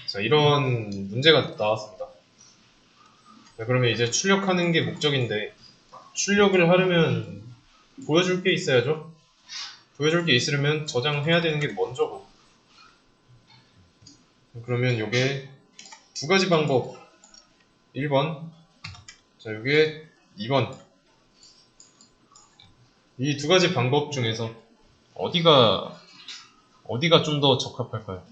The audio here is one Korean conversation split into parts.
자, 이런 문제가 나왔습니다. 자, 그러면 이제 출력하는 게 목적인데, 출력을 하려면 보여줄 게 있어야죠. 보여줄 게 있으려면 저장해야 되는 게 먼저고. 그러면 요게 두 가지 방법. 1번, 자, 요게 2번. 이 두 가지 방법 중에서 어디가 좀 더 적합할까요?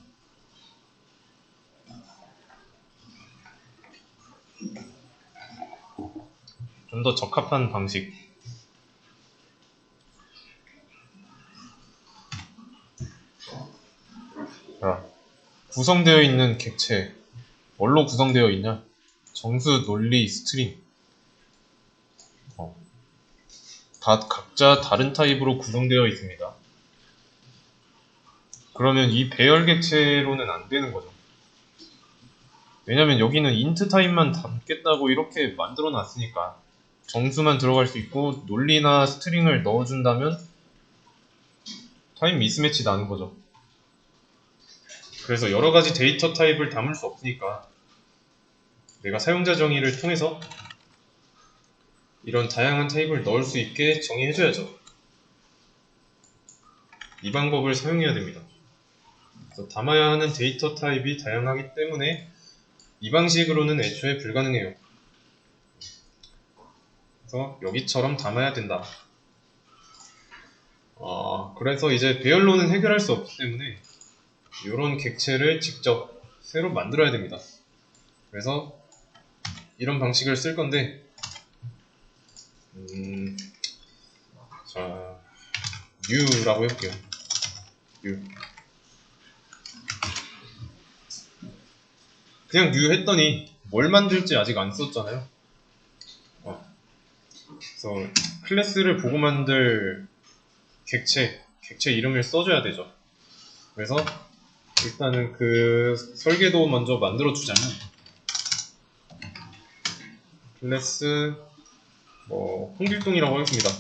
좀 더 적합한 방식. 자, 구성되어 있는 객체. 뭘로 구성되어 있냐? 정수, 논리, 스트링. 다 각자 다른 타입으로 구성되어 있습니다. 그러면 이 배열 객체로는 안 되는 거죠. 왜냐면 여기는 인트 타입만 담겠다고 이렇게 만들어 놨으니까 정수만 들어갈 수 있고 논리나 스트링을 넣어준다면 타입 미스매치 나는 거죠. 그래서 여러 가지 데이터 타입을 담을 수 없으니까 내가 사용자 정의를 통해서 이런 다양한 타입을 넣을 수 있게 정의해줘야죠. 이 방법을 사용해야 됩니다. 그래서 담아야 하는 데이터 타입이 다양하기 때문에 이 방식으로는 애초에 불가능해요. 그래서 여기처럼 담아야 된다. 그래서 이제 배열로는 해결할 수 없기 때문에 이런 객체를 직접 새로 만들어야 됩니다. 그래서 이런 방식을 쓸 건데, 자, new라고 해볼게요. new. 그냥 new 했더니 뭘 만들지 아직 안 썼잖아요. 그래서 클래스를 보고 만들 객체 이름을 써줘야 되죠. 그래서 일단은 그 설계도 먼저 만들어 두자면 클래스 홍길동이라고 하겠습니다.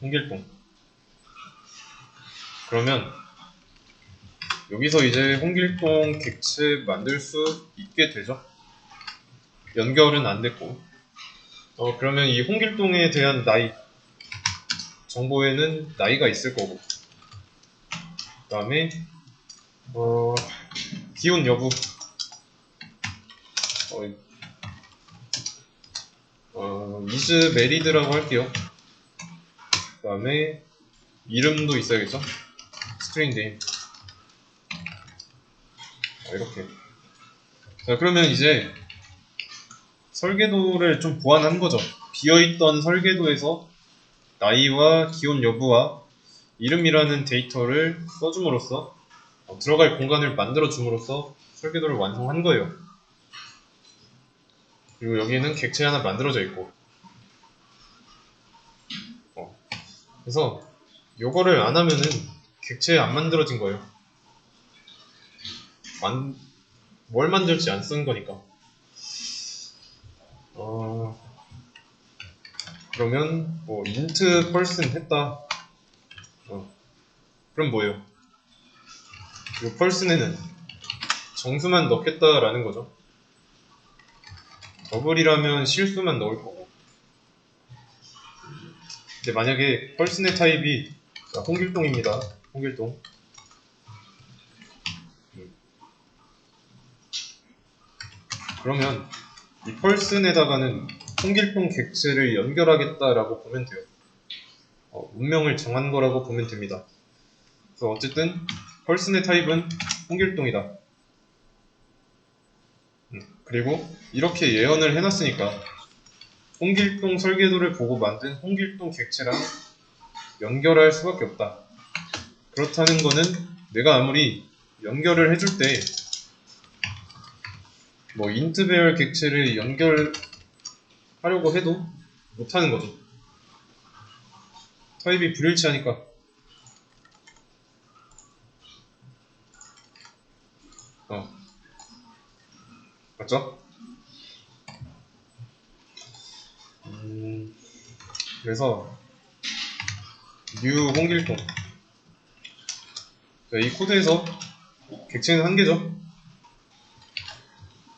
홍길동. 그러면 여기서 이제 홍길동 객체 만들 수 있게 되죠. 연결은 안 됐고. 그러면 이 홍길동에 대한 나이 정보에는 나이가 있을 거고, 그 다음에 기혼 여부, is married라고 할게요. 그 다음에 이름도 있어야겠죠. string name. 이렇게. 자, 그러면 이제 설계도를 좀 보완한 거죠. 비어있던 설계도에서 나이와 기혼 여부와 이름이라는 데이터를 써줌으로써 들어갈 공간을 만들어 줌으로써 설계도를 완성한 거예요. 그리고 여기에는 객체 하나 만들어져 있고, 그래서 요거를 안 하면은 객체 안 만들어진 거예요. 뭘 만들지 안 쓴 거니까. 그러면 int person 했다. 그럼 뭐예요? 이 person에는 정수만 넣겠다라는 거죠. 더블이라면 실수만 넣을 거고. 근데 만약에 person의 타입이 홍길동입니다. 홍길동. 그러면 이 person에다가는 홍길동 객체를 연결하겠다라고 보면 돼요. 운명을 정한 거라고 보면 됩니다. 그래서 어쨌든 person의 타입은 홍길동이다. 그리고 이렇게 예언을 해놨으니까 홍길동 설계도를 보고 만든 홍길동 객체랑 연결할 수밖에 없다. 그렇다는 거는 내가 아무리 연결을 해줄 때 int 배열 객체를 연결하려고 해도 못하는 거죠. 타입이 불일치하니까. 맞죠? 그래서 뉴 홍길동. 자, 이 코드에서 객체는 한 개죠.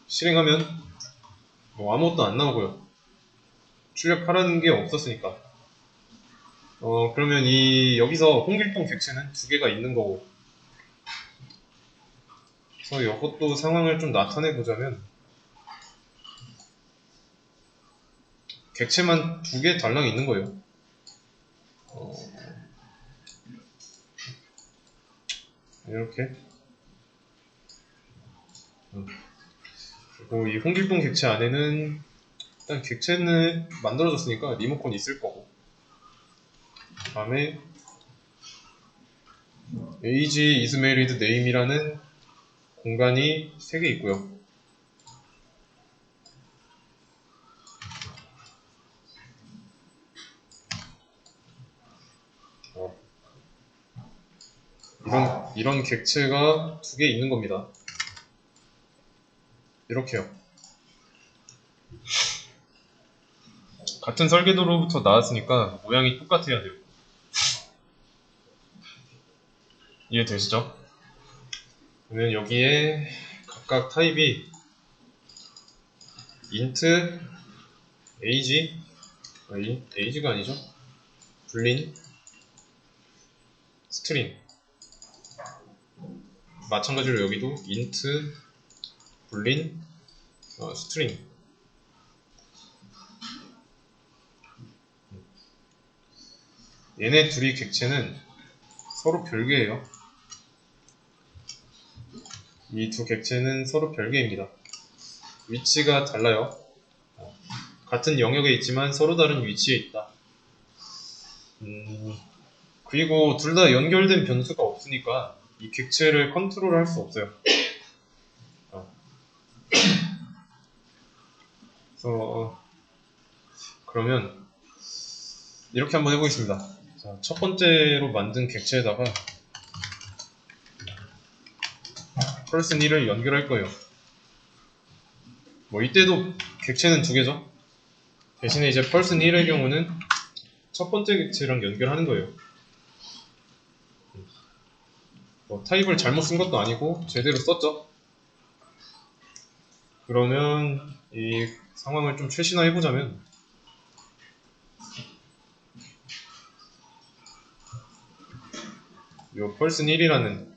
실행하면 뭐 아무것도 안 나오고요. 출력하라는 게 없었으니까. 그러면 여기서 홍길동 객체는 두 개가 있는 거고. 그래서 이것도 상황을 좀 나타내 보자면, 객체만 두 개 달랑 있는 거예요. 이렇게. 그리고 이 홍길동 객체 안에는 일단 객체는 만들어졌으니까 리모컨이 있을 거고, 그 다음에 age is married name이라는 공간이 3개 있고요. 이런 객체가 2개 있는 겁니다. 이렇게요. 같은 설계도로부터 나왔으니까 모양이 똑같아야 돼요. 이해되시죠? 그러면 여기에 각각 타입이 int, age, age가 아니죠? boolean, string. 마찬가지로 여기도 int, boolean, string. 얘네 둘이 객체는 서로 별개예요. 이 두 객체는 서로 별개입니다. 위치가 달라요. 같은 영역에 있지만 서로 다른 위치에 있다. 그리고 둘 다 연결된 변수가 없으니까 이 객체를 컨트롤할 수 없어요. 그래서 그러면 이렇게 한번 해보겠습니다. 자, 첫 번째로 만든 객체에다가 person 1을 연결할 거예요. 뭐 이때도 객체는 두 개죠. 대신에 이제 person 1의 경우는 첫 번째 객체랑 연결하는 거예요. 뭐 타입을 잘못 쓴 것도 아니고 제대로 썼죠. 그러면 이 상황을 좀 최신화해보자면, 요 person 1이라는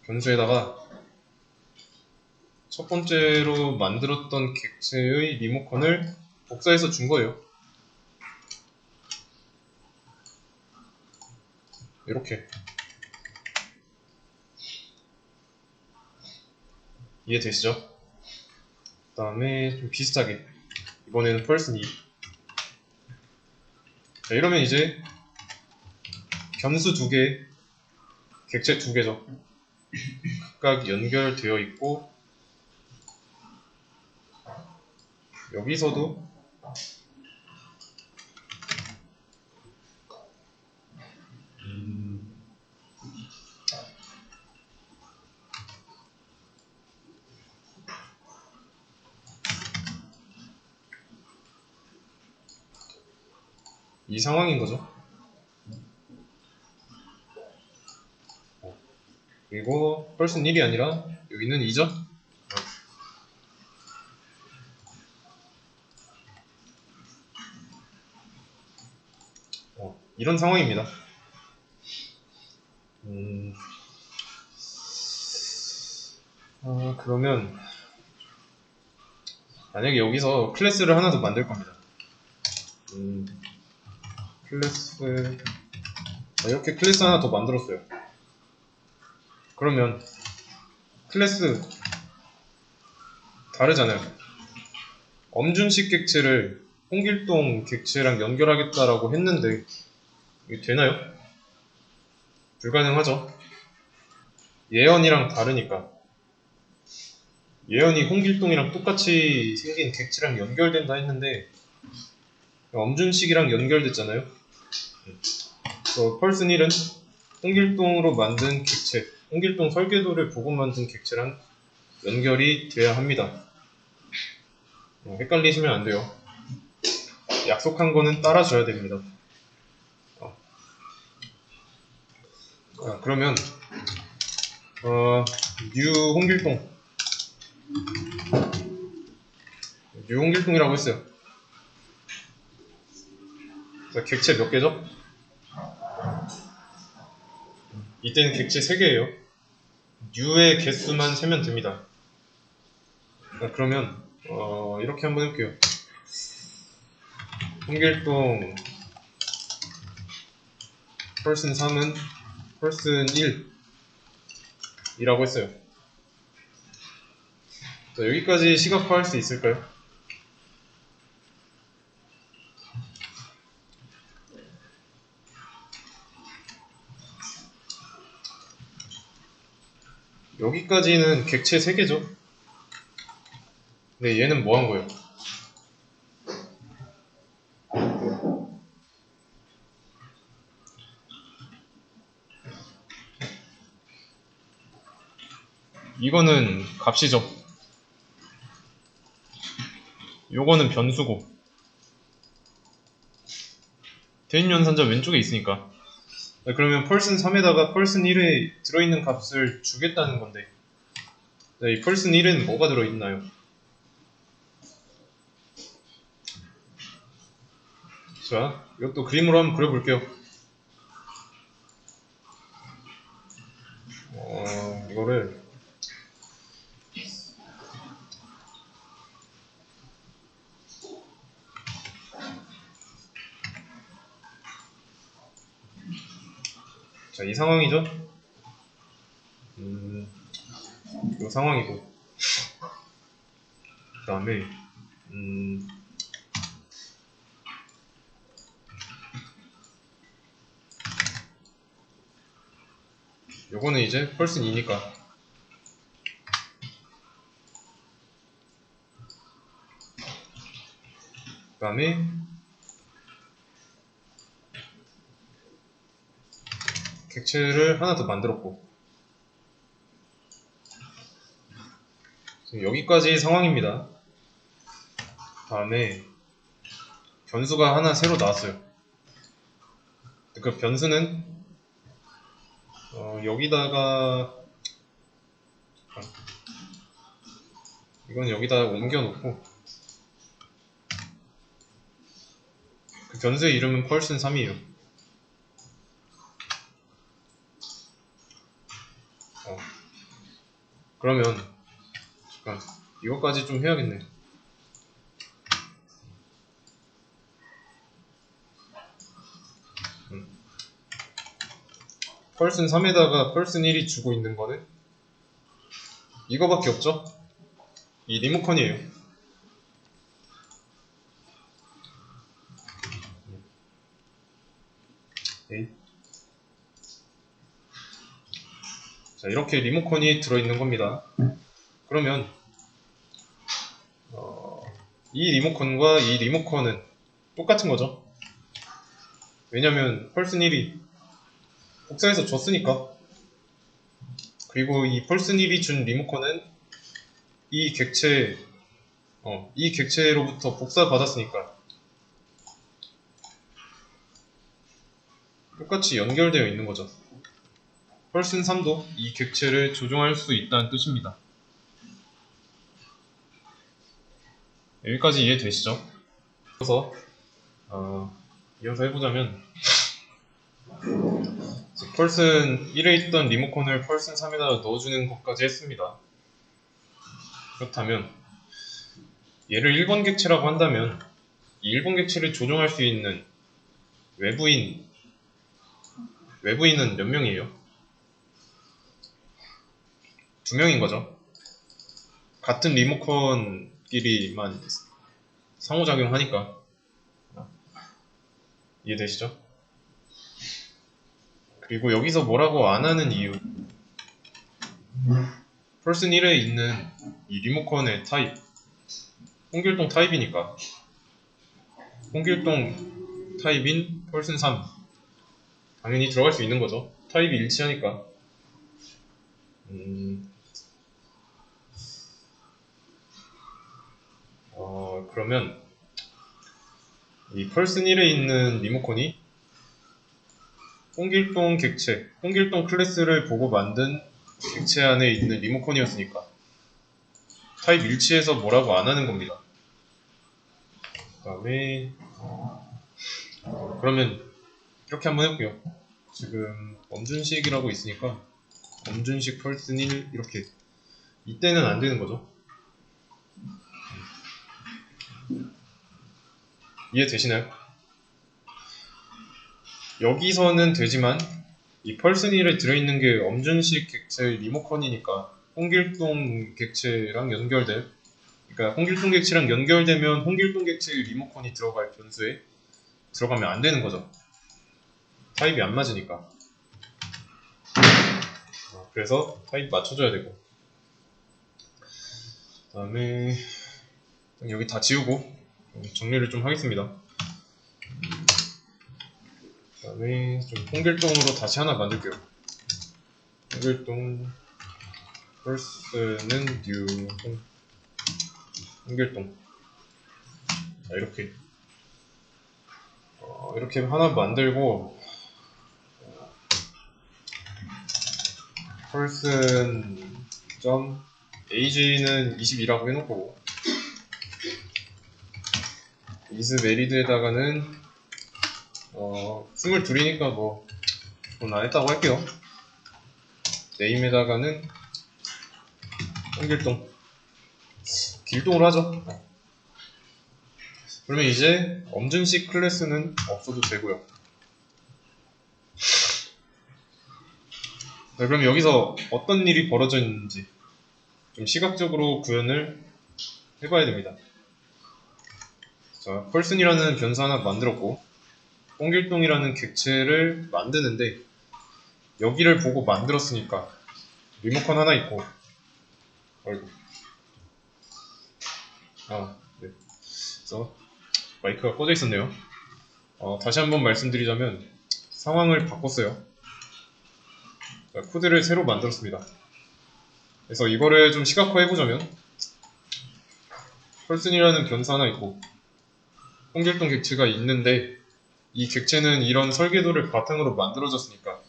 변수에다가 첫 번째로 만들었던 객체의 리모컨을 복사해서 준 거예요. 이렇게. 이해되시죠? 그 다음에 좀 비슷하게 이번에는 person 2. 자, 이러면 이제 변수 2개, 객체 2개죠. 각각 연결되어 있고, 여기서도 이 상황인 거죠. 그리고 person 1이 아니라 여기는 2죠. 이런 상황입니다. 그러면 만약에 여기서 클래스를 하나 더 만들 겁니다. 클래스, 이렇게 클래스 하나 더 만들었어요. 그러면 클래스 다르잖아요. 엄준식 객체를 홍길동 객체랑 연결하겠다라고 했는데 이게 되나요? 불가능하죠. 예언이랑 다르니까. 예언이 홍길동이랑 똑같이 생긴 객체랑 연결된다 했는데 엄준식이랑 연결됐잖아요. 그래서 person 1은 홍길동으로 만든 객체, 홍길동 설계도를 보고 만든 객체랑 연결이 돼야 합니다. 헷갈리시면 안 돼요. 약속한 거는 따라줘야 됩니다. 그러면 뉴 홍길동이라고 했어요. 자, 객체 몇 개죠? 이때는 객체 3개예요. 뉴의 개수만 세면 됩니다. 자, 그러면 이렇게 한번 해볼게요. 홍길동 person 3은 person 1이라고 했어요. 자, 여기까지 시각화할 수 있을까요? 여기까지는 객체 3개죠. 근데 얘는 뭐 한 거예요? 이거는 값이죠. 요거는 변수고 대인연산자 왼쪽에 있으니까. 그러면 person 3에다가 person 1에 들어있는 값을 주겠다는 건데, 이 person 1에는 뭐가 들어있나요? 자, 이것도 그림으로 한번 그려볼게요. 이거를 자, 이 상황이죠? 이 상황이고, 그 다음에 요거는 이제 person 2니까 그 다음에 객체를 하나 더 만들었고, 여기까지 상황입니다. 다음에 변수가 하나 새로 나왔어요. 그 변수는 여기다가 이건 여기다 옮겨 놓고, 그 변수의 이름은 person 3이에요. 그러면 잠깐 이것까지 좀 해야겠네. person 3에다가 person 1이 주고 있는 거는 이거밖에 없죠? 이 리모컨이에요. 네. 자, 이렇게 리모컨이 들어있는 겁니다. 그러면 이 리모컨과 이 리모컨은 똑같은 거죠. 왜냐면 person 1이 복사해서 줬으니까. 그리고 이 person 1이 준 리모컨은 이 객체로부터 복사 받았으니까 똑같이 연결되어 있는 거죠. person 3도 이 객체를 조종할 수 있다는 뜻입니다. 여기까지 이해되시죠? 이어서 해보자면 person 1에 있던 리모컨을 person 3에다 넣어주는 것까지 했습니다. 그렇다면 얘를 1번 객체라고 한다면 이 1번 객체를 조종할 수 있는 외부인은 몇 명이에요? 2명인 거죠. 같은 리모컨끼리만 상호작용하니까. 이해되시죠? 그리고 여기서 뭐라고 안 하는 이유, person 1에 있는 이 리모컨의 타입, 홍길동 타입이니까 홍길동 타입인 person 3 당연히 들어갈 수 있는 거죠. 타입이 일치하니까. 그러면 이 펄슨 1에 있는 리모컨이 홍길동 객체, 홍길동 클래스를 보고 만든 객체 안에 있는 리모컨이었으니까 타입 일치해서 뭐라고 안 하는 겁니다. 그 다음에 그러면 이렇게 한번 해볼게요. 지금 엄준식이라고 있으니까 엄준식 펄슨 1 이렇게 이때는 안 되는 거죠. 이해되시나요? 여기서는 되지만 이 펄슨 1에 들어있는 게 엄준식 객체 리모컨이니까 홍길동 객체랑 연결될, 그러니까 홍길동 객체랑 연결되면 홍길동 객체 리모컨이 들어갈 변수에 들어가면 안 되는 거죠. 타입이 안 맞으니까. 그래서 타입 맞춰줘야 되고. 그 다음에 여기 다 지우고 정리를 좀 하겠습니다. 그 다음에 좀 홍길동으로 다시 하나 만들게요. 홍길동 펄스는 뉴 홍길동. 자, 이렇게 이렇게 하나 만들고 펄슨 점 age는 22라고 해놓고 이스 메리드에다가는 22이니까 뭐 돈 안 했다고 할게요. 네임에다가는 홍길동, 길동으로 하죠. 그러면 이제 엄준식 클래스는 없어도 되고요. 네, 그럼 여기서 어떤 일이 벌어졌는지 좀 시각적으로 구현을 해봐야 됩니다. 자, 펄슨이라는 변수 하나 만들었고 홍길동이라는 객체를 만드는데 여기를 보고 만들었으니까 리모컨 하나 있고 아이고 네. 그래서 마이크가 꺼져 있었네요. 다시 한번 말씀드리자면 상황을 바꿨어요. 자, 코드를 새로 만들었습니다. 그래서 이거를 좀 시각화해보자면 펄슨이라는 변수 하나 있고 홍길동 객체가 있는데 이 객체는 이런 설계도를 바탕으로 만들어졌으니까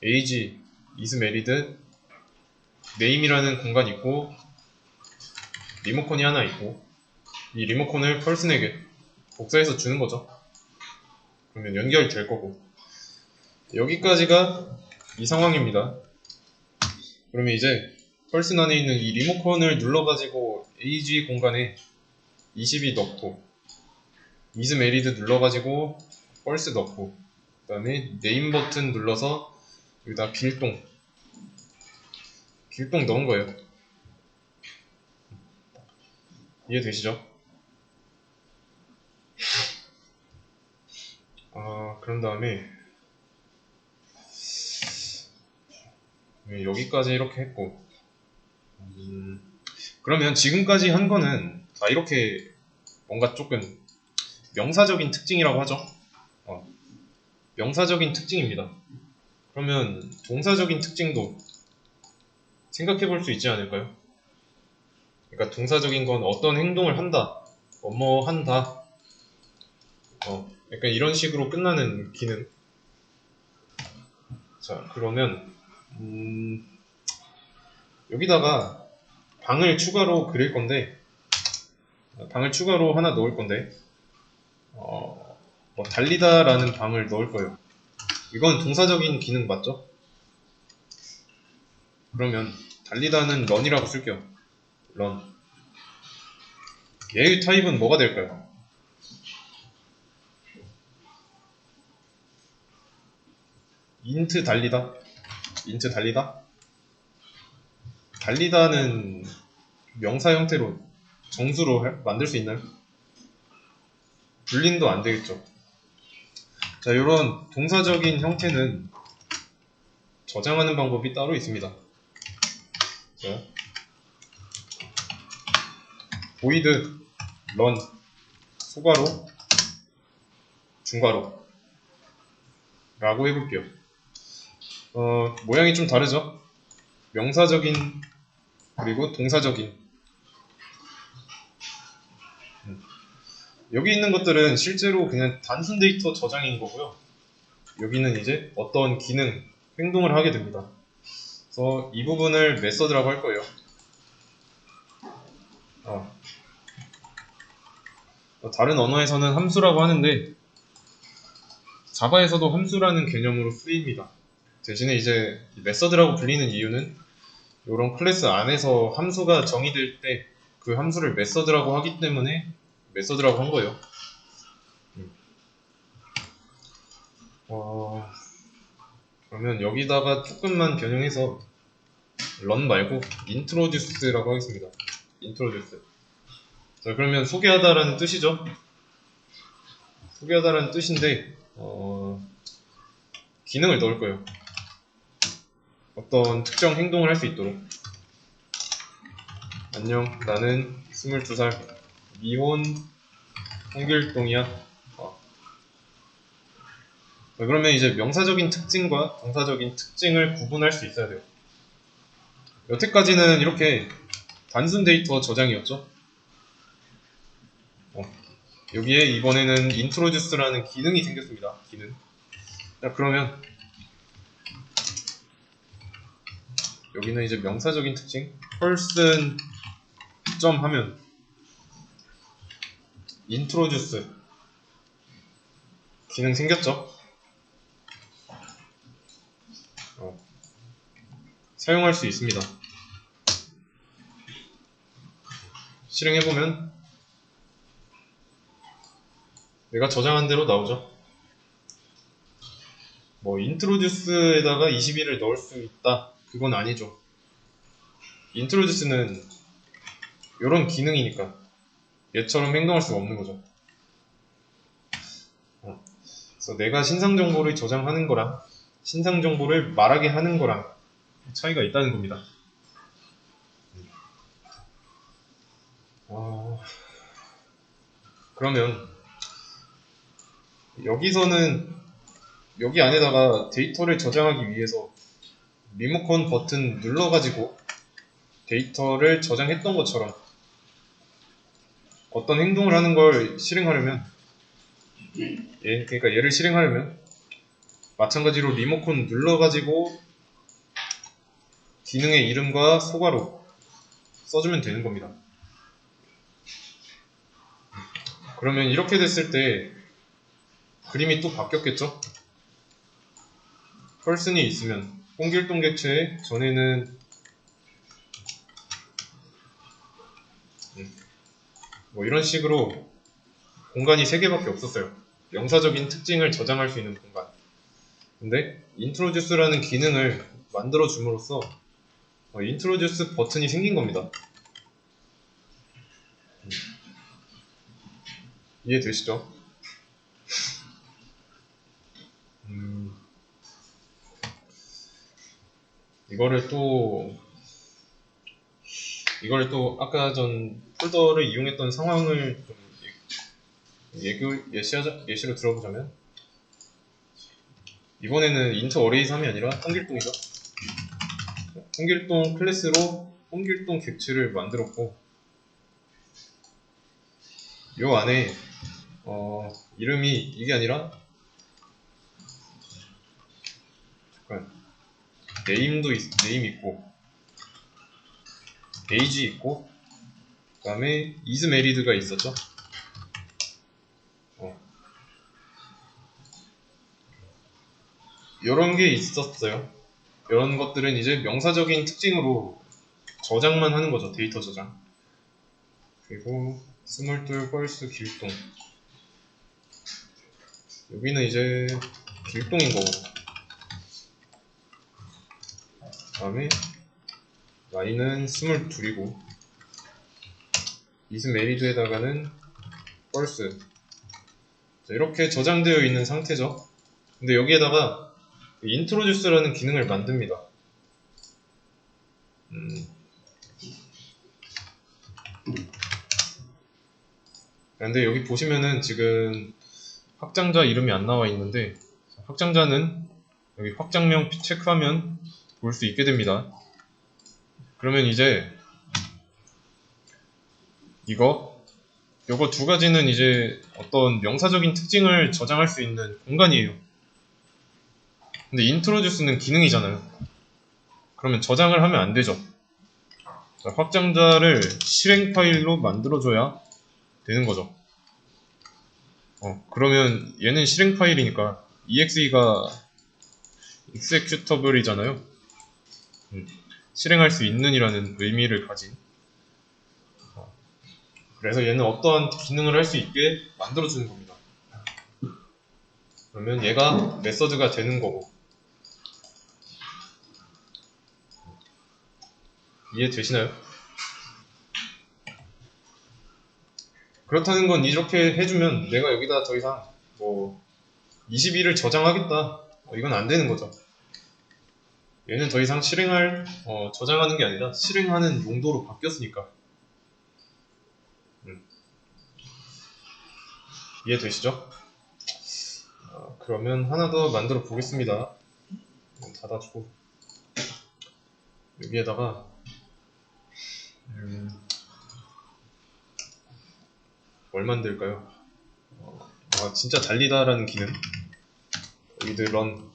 age, isMarried, name이라는 공간이 있고 리모컨이 하나 있고 이 리모컨을 펄슨에게 복사해서 주는 거죠. 그러면 연결될 거고 여기까지가 이 상황입니다. 그러면 이제 펄슨 안에 있는 이 리모컨을 눌러가지고 age 공간에 20이 넣고 isMarried 눌러가지고 펄스 넣고 그 다음에 네임 버튼 눌러서 여기다 길동 넣은 거예요. 이해되시죠? 그런 다음에 여기까지 이렇게 했고 그러면 지금까지 한 거는 다 이렇게 뭔가 조금 명사적인 특징이라고 하죠. 명사적인 특징입니다. 그러면 동사적인 특징도 생각해 볼 수 있지 않을까요? 그러니까 동사적인 건 어떤 행동을 한다, 뭐뭐 한다, 약간 이런 식으로 끝나는 기능. 자, 그러면 여기다가 방을 추가로 그릴 건데, 방을 추가로 하나 넣을 건데, 뭐 달리다라는 방을 넣을 거예요. 이건 동사적인 기능 맞죠? 그러면 달리다는 run이라고 쓸게요. run. 얘의 타입은 뭐가 될까요? int 달리다? int 달리다? 달리다는 명사 형태로 정수로 만들 수 있나요? 불린도 안 되겠죠. 자, 이런 동사적인 형태는 저장하는 방법이 따로 있습니다. 자, void run 소괄호 중괄호 라고 해볼게요. 모양이 좀 다르죠? 명사적인 그리고 동사적인 여기 있는 것들은 실제로 그냥 단순 데이터 저장인 거고요. 여기는 이제 어떤 기능, 행동을 하게 됩니다. 그래서 이 부분을 메서드라고 할 거예요. 다른 언어에서는 함수라고 하는데 자바에서도 함수라는 개념으로 쓰입니다. 대신에 이제 메서드라고 불리는 이유는 이런 클래스 안에서 함수가 정의될 때 그 함수를 메서드라고 하기 때문에 메서드라고 한 거예요. 그러면 여기다가 조금만 변형해서 run 말고 introduce라고 하겠습니다. introduce. 자, 그러면 소개하다라는 뜻이죠. 소개하다라는 뜻인데 기능을 넣을 거예요. 어떤 특정 행동을 할 수 있도록. 안녕, 나는 22살 미혼 홍길동이야. 그러면 이제 명사적인 특징과 동사적인 특징을 구분할 수 있어야 돼요. 여태까지는 이렇게 단순 데이터 저장이었죠. 여기에 이번에는 introduce라는 기능이 생겼습니다. 기능. 자, 그러면 여기는 이제 명사적인 특징 person 점 하면 introduce 기능 생겼죠. 사용할 수 있습니다. 실행해보면 내가 저장한 대로 나오죠. 뭐 introduce에다가 21을 넣을 수 있다, 그건 아니죠. introduce는 이런 기능이니까 얘처럼 행동할 수가 없는 거죠. 그래서 내가 신상 정보를 저장하는 거랑 신상 정보를 말하게 하는 거랑 차이가 있다는 겁니다. 그러면 여기서는 여기 안에다가 데이터를 저장하기 위해서 리모컨 버튼 눌러가지고 데이터를 저장했던 것처럼 어떤 행동을 하는 걸 실행하려면 그러니까 얘를 실행하려면 마찬가지로 리모컨 눌러가지고 기능의 이름과 소괄호 써주면 되는 겁니다. 그러면 이렇게 됐을 때 그림이 또 바뀌었겠죠? person이 있으면 홍길동 객체에 전에는 뭐 이런 식으로 공간이 3개밖에 없었어요. 명사적인 특징을 저장할 수 있는 공간. 근데 introduce라는 기능을 만들어 줌으로써 introduce 버튼이 생긴 겁니다. 이해되시죠? 이거를 또 아까 전 폴더를 이용했던 상황을 좀 예시로 들어보자면 이번에는 인터 어레이 3이 아니라 홍길동이죠. 홍길동 클래스로 홍길동 객체를 만들었고 요 안에 이름이 이게 아니라 잠깐 네임 있고 에이지 있고 그 다음에 is married가 있었죠. 이런 게 있었어요. 이런 것들은 이제 명사적인 특징으로 저장만 하는 거죠. 데이터 저장. 그리고 스몰툴 펄스 길동. 여기는 이제 길동인 거고. 그 다음에 나이는 22이고 is married에다가는 펄스. 이렇게 저장되어 있는 상태죠. 근데 여기에다가 introduce라는 기능을 만듭니다. 근데 여기 보시면은 지금 확장자 이름이 안 나와 있는데 확장자는 여기 확장명 체크하면 볼 수 있게 됩니다. 그러면 이제 이거 요거 두 가지는 이제 어떤 명사적인 특징을 저장할 수 있는 공간이에요. 근데 introduce는 기능이잖아요. 그러면 저장을 하면 안 되죠. 자, 확장자를 실행 파일로 만들어줘야 되는 거죠. 그러면 얘는 실행 파일이니까 exe가 executable이잖아요. 실행할 수 있는 이라는 의미를 가진. 그래서 얘는 어떠한 기능을 할 수 있게 만들어주는 겁니다. 그러면 얘가 메서드가 되는 거고. 이해되시나요? 그렇다는 건 이렇게 해주면 내가 여기다 더 이상 뭐 22를 저장하겠다, 이건 안 되는 거죠. 얘는 더 이상 저장하는 게 아니라 실행하는 용도로 바뀌었으니까. 이해되시죠? 그러면 하나 더 만들어 보겠습니다. 닫아주고 여기에다가 뭘 만들까요? 진짜 달리다라는 기능. with run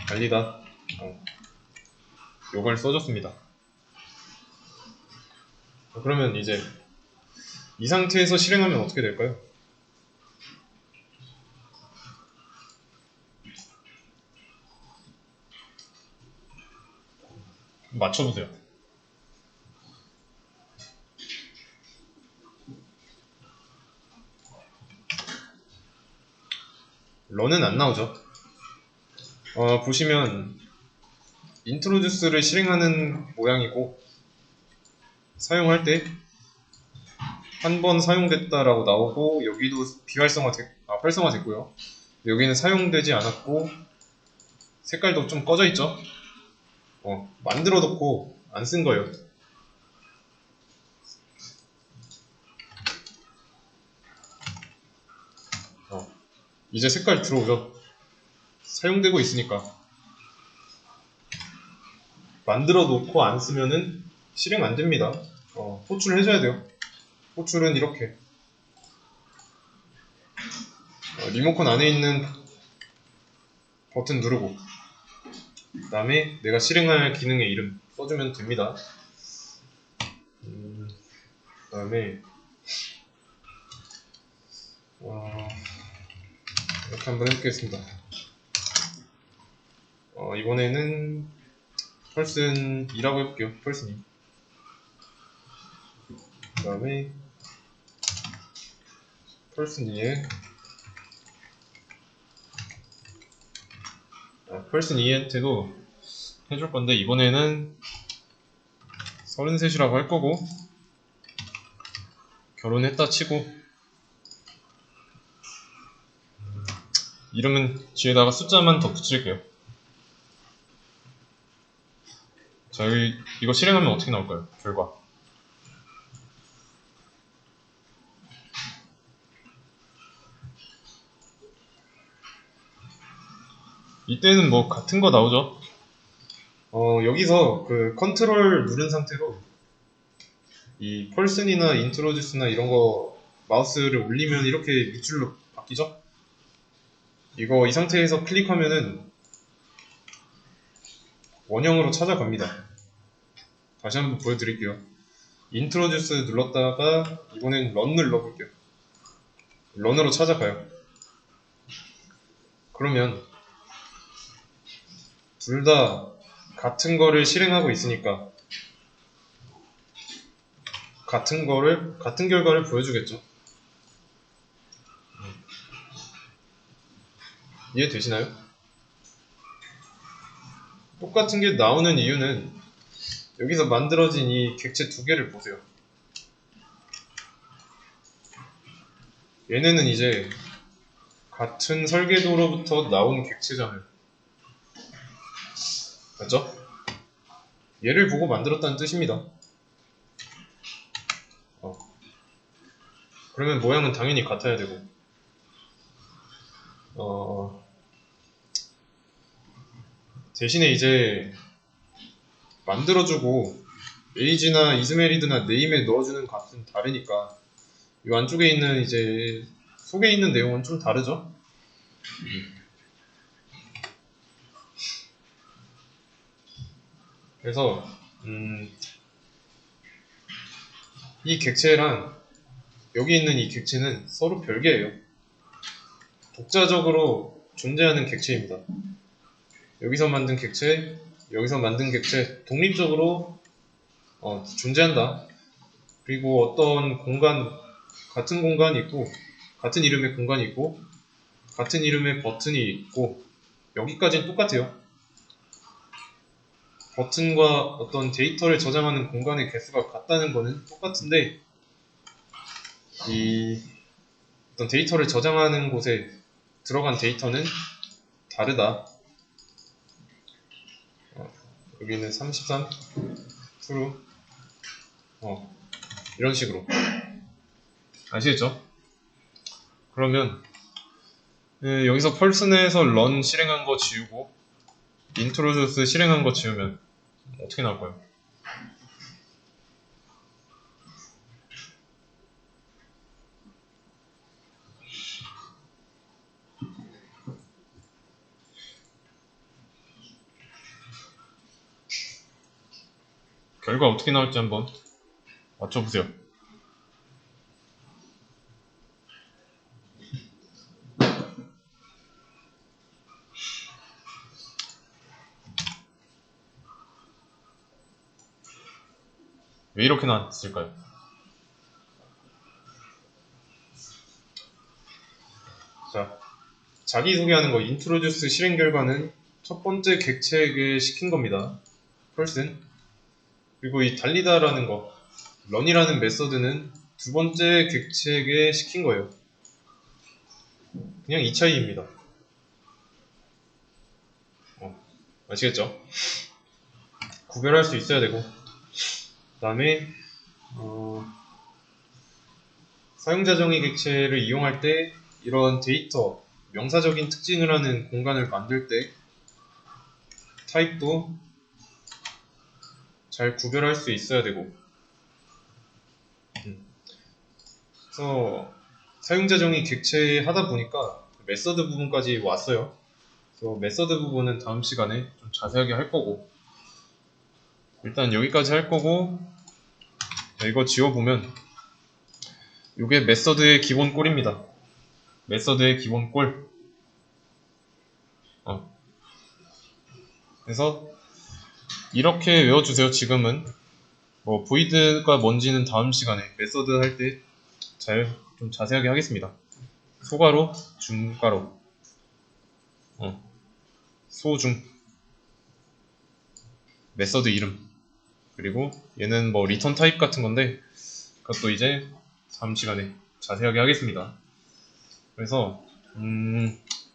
달리다. 요걸 써줬습니다. 그러면 이제 이 상태에서 실행하면 어떻게 될까요? 맞춰보세요. 런은 안 나오죠. 보시면 introduce를 실행하는 모양이고, 사용할 때 한 번 사용됐다라고 나오고, 여기도 활성화됐고요. 여기는 사용되지 않았고, 색깔도 좀 꺼져 있죠. 만들어 놓고 안 쓴 거예요. 이제 색깔 들어오죠. 사용되고 있으니까. 만들어 놓고 안 쓰면은 실행 안 됩니다. 호출을 해줘야 돼요. 호출은 이렇게 리모컨 안에 있는 버튼 누르고 그 다음에 내가 실행할 기능의 이름 써주면 됩니다. 그 다음에 이렇게 한번 해보겠습니다. 이번에는 펄슨이라고 해볼게요. 펄슨이. 그 다음에 펄슨2에 펄슨2한테도 해줄 건데, 이번에는 33이라고 할 거고, 결혼했다 치고, 이름은 뒤에다가 숫자만 더 붙일게요. 자, 이거 실행하면 어떻게 나올까요? 결과. 이때는 뭐 같은 거 나오죠. 여기서 그 컨트롤 누른 상태로 이 펄슨이나 인트로듀스나 이런 거 마우스를 올리면 이렇게 밑줄로 바뀌죠? 이 상태에서 클릭하면은 원형으로 찾아갑니다. 다시 한번 보여드릴게요. 인트로듀스 눌렀다가 이번엔 런 눌러볼게요. 런으로 찾아가요. 그러면 둘 다 같은 거를 실행하고 있으니까 같은 결과를 보여주겠죠. 이해되시나요? 똑같은 게 나오는 이유는 여기서 만들어진 이 객체 두 개를 보세요. 얘네는 이제 같은 설계도로부터 나온 객체잖아요. 맞죠? 얘를 보고 만들었다는 뜻입니다. 그러면 모양은 당연히 같아야 되고, 대신에 이제 만들어주고 에이지나 이즈메리드나 네임에 넣어주는 값은 다르니까 이 안쪽에 있는 이제 속에 있는 내용은 좀 다르죠. 그래서 이 객체랑 여기 있는 이 객체는 서로 별개예요. 독자적으로 존재하는 객체입니다. 여기서 만든 객체, 여기서 만든 객체 독립적으로 존재한다. 그리고 어떤 공간, 같은 공간이 있고 같은 이름의 공간이 있고 같은 이름의 버튼이 있고 여기까지는 똑같아요. 버튼과 어떤 데이터를 저장하는 공간의 개수가 같다는 거는 똑같은데 이 어떤 데이터를 저장하는 곳에 들어간 데이터는 다르다. 여기는 33 true 이런 식으로 아시겠죠? 그러면 여기서 펄슨에서 run 실행한 거 지우고 introduce 실행한 거 지우면 어떻게 나올까요? 결과 어떻게 나올지 한번 맞춰보세요. 왜 이렇게 나왔을까요? 자, 자기소개하는 거 introduce 실행 결과는 첫 번째 객체에게 시킨 겁니다. person. 그리고 이 달리다라는 거 run이라는 메서드는 두 번째 객체에게 시킨 거예요. 그냥 이 차이입니다. 아시겠죠? 구별할 수 있어야 되고 그 다음에 사용자 정의 객체를 이용할 때 이런 데이터, 명사적인 특징을 하는 공간을 만들 때 타입도 잘 구별할 수 있어야 되고 그래서 사용자 정의 객체 하다 보니까 메서드 부분까지 왔어요. 그래서 메서드 부분은 다음 시간에 좀 자세하게 할 거고 일단 여기까지 할 거고 이거 지워보면 이게 메서드의 기본 꼴입니다. 메서드의 기본 꼴. 그래서 이렇게 외워주세요. 지금은 뭐 void가 뭔지는 다음 시간에 메서드 할 때 좀 자세하게 하겠습니다. 소괄호, 중괄호, 소중, 메서드 이름, 그리고 얘는 뭐 리턴 타입 같은 건데 그것도 이제 다음 시간에 자세하게 하겠습니다. 그래서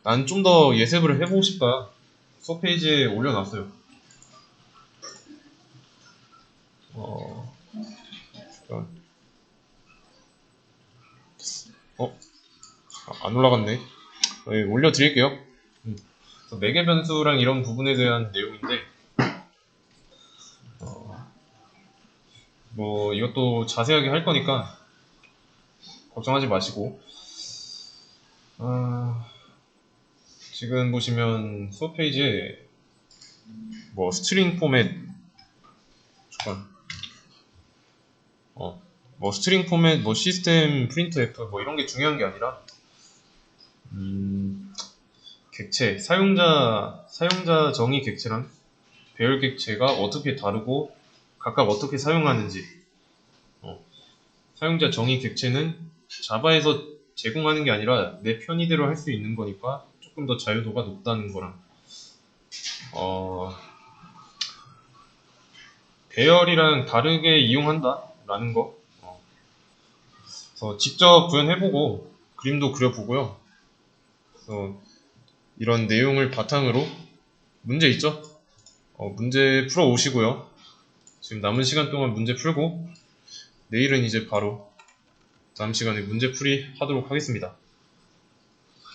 난 좀 더 예습을 해보고 싶다. 수업 페이지에 올려놨어요. 안 올라갔네. 올려드릴게요. 매개 변수랑 이런 부분에 대한 내용인데 뭐 이것도 자세하게 할 거니까 걱정하지 마시고 지금 보시면 수업 페이지에 뭐 스트링 포맷 뭐 스트링 포맷 뭐 시스템 프린트F 뭐 이런 게 중요한 게 아니라 객체 사용자 정의 객체랑 배열 객체가 어떻게 다르고 각각 어떻게 사용하는지 사용자 정의 객체는 자바에서 제공하는 게 아니라 내 편의대로 할 수 있는 거니까 조금 더 자유도가 높다는 거랑 배열이랑 다르게 이용한다 라는 거 그래서 직접 구현해보고 그림도 그려보고요. 그래서 이런 내용을 바탕으로 문제 있죠? 문제 풀어 오시고요. 지금 남은 시간 동안 문제 풀고 내일은 이제 바로 다음 시간에 문제 풀이 하도록 하겠습니다.